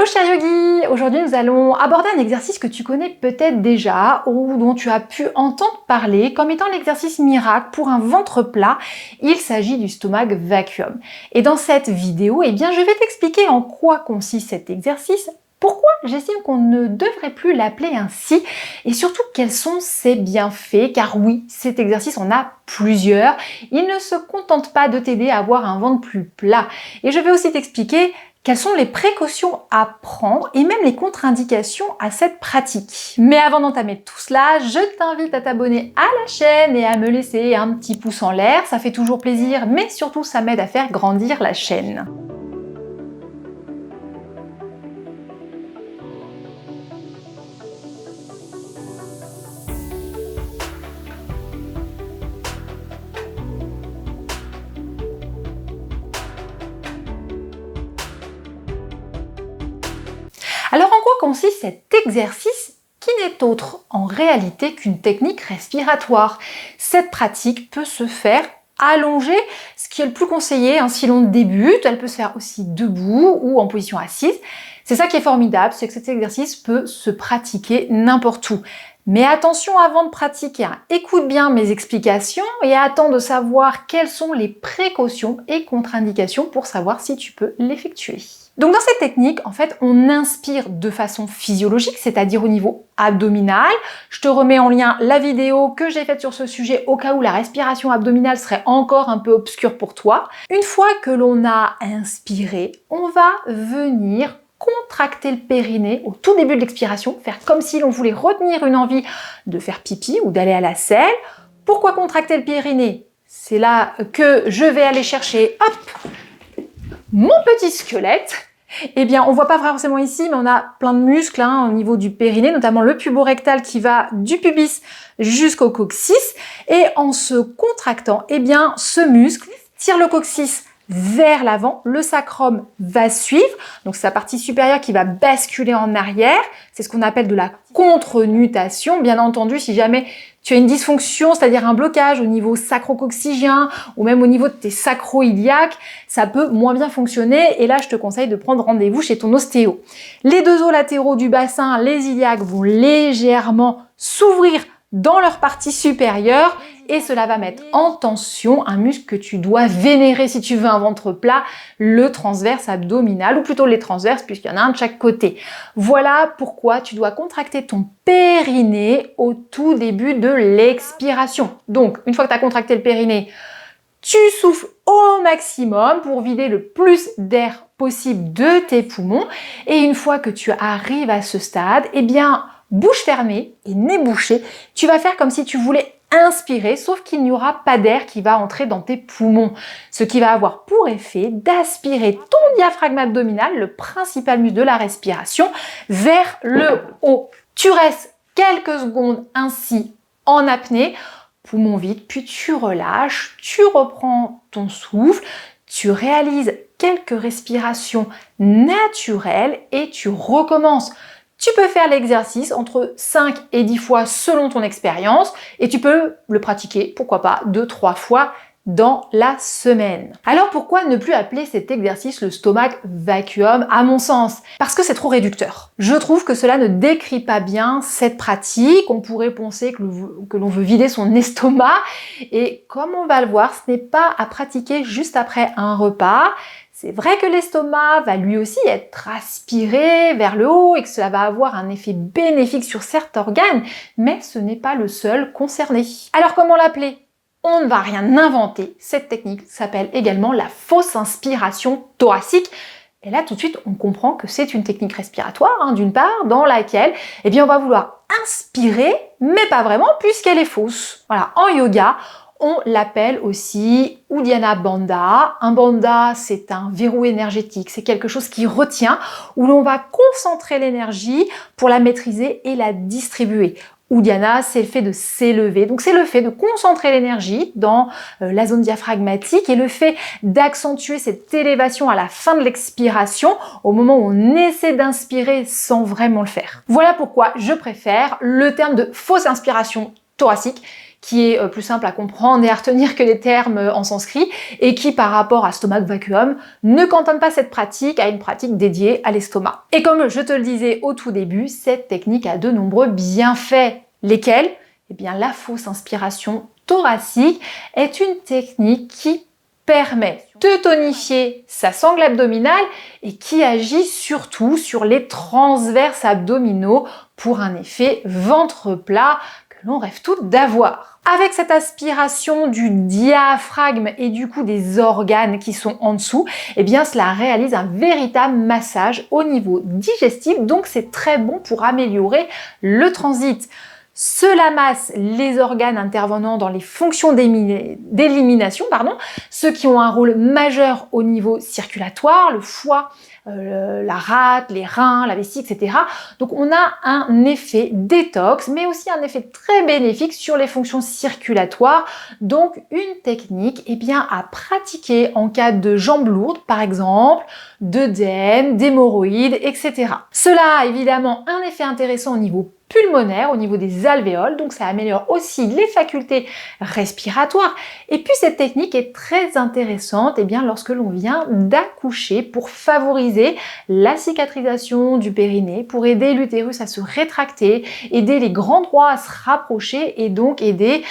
cher yogi! Aujourd'hui nous allons aborder un exercice que tu connais peut-être déjà ou dont tu as pu entendre parler comme étant l'exercice miracle pour un ventre plat. Il s'agit du stomach vacuum. Et dans cette vidéo, je vais t'expliquer en quoi consiste cet exercice, pourquoi j'estime qu'on ne devrait plus l'appeler ainsi et surtout quels sont ses bienfaits, car oui, cet exercice en a plusieurs. Il ne se contente pas de t'aider à avoir un ventre plus plat. Et je vais aussi t'expliquer quelles sont les précautions à prendre et même les contre-indications à cette pratique. Mais avant d'entamer tout cela, je t'invite à t'abonner à la chaîne et à me laisser un petit pouce en l'air. Ça fait toujours plaisir, mais surtout ça m'aide à faire grandir la chaîne. Alors en quoi consiste cet exercice qui n'est autre en réalité qu'une technique respiratoire? Cette pratique peut se faire allongée, ce qui est le plus conseillé si l'on débute. Elle peut se faire aussi debout ou en position assise. C'est ça qui est formidable, c'est que cet exercice peut se pratiquer n'importe où. Mais attention avant de pratiquer, écoute bien mes explications et attends de savoir quelles sont les précautions et contre-indications pour savoir si tu peux l'effectuer. Donc dans cette technique, en fait, on inspire de façon physiologique, c'est-à-dire au niveau abdominal. Je te remets en lien la vidéo que j'ai faite sur ce sujet au cas où la respiration abdominale serait encore un peu obscure pour toi. Une fois que l'on a inspiré, on va venir contracter le périnée au tout début de l'expiration, faire comme si l'on voulait retenir une envie de faire pipi ou d'aller à la selle. Pourquoi contracter le périnée? C'est là que je vais aller chercher, hop, mon petit squelette. On voit pas forcément ici, mais on a plein de muscles au niveau du périnée, notamment le puborectal qui va du pubis jusqu'au coccyx. Et en se contractant, ce muscle tire le coccyx vers l'avant, le sacrum va suivre, donc c'est sa partie supérieure qui va basculer en arrière, c'est ce qu'on appelle de la contre-nutation. Bien entendu, si jamais tu as une dysfonction, c'est-à-dire un blocage au niveau sacro-coccygien ou même au niveau de tes sacro-iliaques, ça peut moins bien fonctionner et là je te conseille de prendre rendez-vous chez ton ostéo. Les deux os latéraux du bassin, les iliaques, vont légèrement s'ouvrir dans leur partie supérieure et cela va mettre en tension un muscle que tu dois vénérer si tu veux un ventre plat, le transverse abdominal, ou plutôt les transverses puisqu'il y en a un de chaque côté. Voilà pourquoi tu dois contracter ton périnée au tout début de l'expiration. Donc, une fois que tu as contracté le périnée, tu souffles au maximum pour vider le plus d'air possible de tes poumons. Et une fois que tu arrives à ce stade, bouche fermée et nez bouché, tu vas faire comme si tu voulais inspirer, sauf qu'il n'y aura pas d'air qui va entrer dans tes poumons. Ce qui va avoir pour effet d'aspirer ton diaphragme abdominal, le principal muscle de la respiration, vers le haut. Tu restes quelques secondes ainsi en apnée, poumon vide, puis tu relâches, tu reprends ton souffle, tu réalises quelques respirations naturelles et tu recommences. Tu peux faire l'exercice entre 5 et 10 fois selon ton expérience et tu peux le pratiquer, pourquoi pas, 2-3 fois dans la semaine. Alors pourquoi ne plus appeler cet exercice le stomach vacuum à mon sens? Parce que c'est trop réducteur. Je trouve que cela ne décrit pas bien cette pratique. On pourrait penser que l'on veut vider son estomac et comme on va le voir, ce n'est pas à pratiquer juste après un repas. C'est vrai que l'estomac va lui aussi être aspiré vers le haut et que cela va avoir un effet bénéfique sur certains organes, mais ce n'est pas le seul concerné. Alors comment l'appeler? On ne va rien inventer. Cette technique s'appelle également la fausse inspiration thoracique. Et là, tout de suite, on comprend que c'est une technique respiratoire, d'une part, dans laquelle, on va vouloir inspirer, mais pas vraiment, puisqu'elle est fausse. Voilà, en yoga, on l'appelle aussi Uddiyana Bandha. Un bandha, c'est un verrou énergétique, c'est quelque chose qui retient, où l'on va concentrer l'énergie pour la maîtriser et la distribuer. Uddiyana, c'est le fait de s'élever, donc c'est le fait de concentrer l'énergie dans la zone diaphragmatique et le fait d'accentuer cette élévation à la fin de l'expiration, au moment où on essaie d'inspirer sans vraiment le faire. Voilà pourquoi je préfère le terme de fausse inspiration thoracique, qui est plus simple à comprendre et à retenir que les termes en sanskrit, et qui par rapport à Stomach Vacuum ne cantonne pas cette pratique à une pratique dédiée à l'estomac. Et comme je te le disais au tout début, cette technique a de nombreux bienfaits. Lesquels? Eh bien, la fausse inspiration thoracique est une technique qui permet de tonifier sa sangle abdominale et qui agit surtout sur les transverses abdominaux pour un effet ventre plat que l'on rêve toutes d'avoir. Avec cette aspiration du diaphragme et du coup des organes qui sont en dessous, eh bien cela réalise un véritable massage au niveau digestif, donc c'est très bon pour améliorer le transit. Cela masse les organes intervenant dans les fonctions d'élimination, ceux qui ont un rôle majeur au niveau circulatoire, le foie, la rate, les reins, la vessie, etc. Donc on a un effet détox, mais aussi un effet très bénéfique sur les fonctions circulatoires. Donc une technique à pratiquer en cas de jambes lourdes, par exemple, d'œdème, d'hémorroïdes, etc. Cela a évidemment un effet intéressant au niveau pulmonaire, au niveau des alvéoles, donc ça améliore aussi les facultés respiratoires. Et puis cette technique est très intéressante lorsque l'on vient d'accoucher pour favoriser la cicatrisation du périnée, pour aider l'utérus à se rétracter, aider les grands droits à se rapprocher et donc aider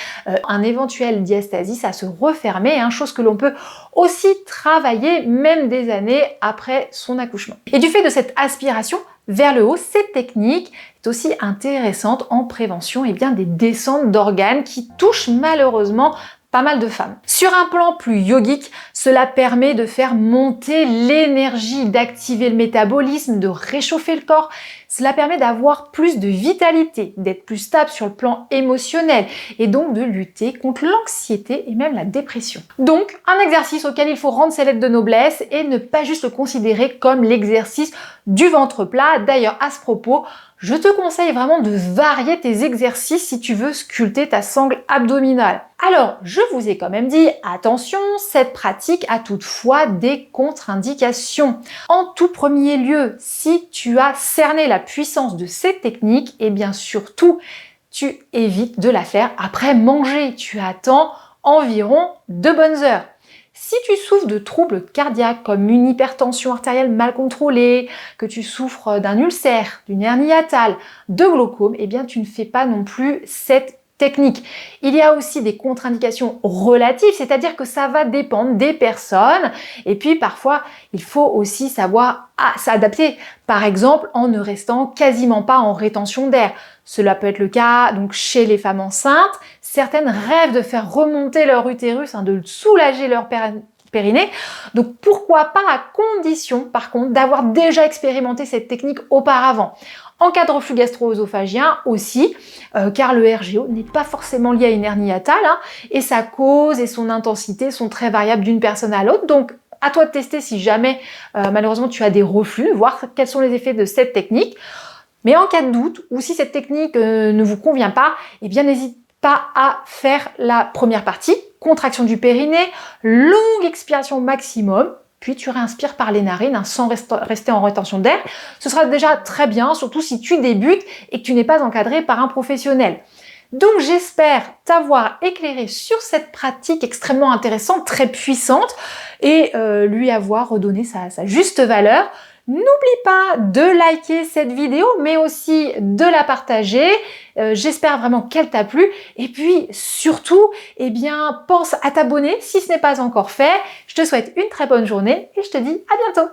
un éventuel diastasis à se refermer, chose que l'on peut aussi travailler même des années après son accouchement. Et du fait de cette aspiration vers le haut, cette technique est aussi intéressante en prévention des descentes d'organes qui touchent malheureusement pas mal de femmes. Sur un plan plus yogique, cela permet de faire monter l'énergie, d'activer le métabolisme, de réchauffer le corps. Cela permet d'avoir plus de vitalité, d'être plus stable sur le plan émotionnel et donc de lutter contre l'anxiété et même la dépression. Donc, un exercice auquel il faut rendre ses lettres de noblesse et ne pas juste le considérer comme l'exercice du ventre plat. D'ailleurs, à ce propos, je te conseille vraiment de varier tes exercices si tu veux sculpter ta sangle abdominale. Alors, je vous ai quand même dit, attention, cette pratique a toutefois des contre-indications. En tout premier lieu, si tu as cerné la puissance de cette technique, surtout, tu évites de la faire après manger. Tu attends environ 2 bonnes heures. Si tu souffres de troubles cardiaques comme une hypertension artérielle mal contrôlée, que tu souffres d'un ulcère, d'une hernie hiatale, de glaucome, tu ne fais pas non plus cette technique. Il y a aussi des contre-indications relatives, c'est-à-dire que ça va dépendre des personnes et puis parfois il faut aussi savoir s'adapter, par exemple en ne restant quasiment pas en rétention d'air. Cela peut être le cas donc chez les femmes enceintes. Certaines rêvent de faire remonter leur utérus, de soulager leur périnée. Donc pourquoi pas, à condition par contre d'avoir déjà expérimenté cette technique auparavant. En cas de reflux gastro-œsophagien aussi, car le RGO n'est pas forcément lié à une hernie hiatale, et sa cause et son intensité sont très variables d'une personne à l'autre. Donc à toi de tester si jamais malheureusement tu as des reflux, voir quels sont les effets de cette technique. Mais en cas de doute, ou si cette technique ne vous convient pas, n'hésite pas à faire la première partie, contraction du périnée, longue expiration maximum, puis tu réinspires par les narines sans rester en rétention d'air. Ce sera déjà très bien, surtout si tu débutes et que tu n'es pas encadré par un professionnel. Donc j'espère t'avoir éclairé sur cette pratique extrêmement intéressante, très puissante, et lui avoir redonné sa juste valeur. N'oublie pas de liker cette vidéo, mais aussi de la partager. J'espère vraiment qu'elle t'a plu. Et puis, surtout, pense à t'abonner si ce n'est pas encore fait. Je te souhaite une très bonne journée et je te dis à bientôt.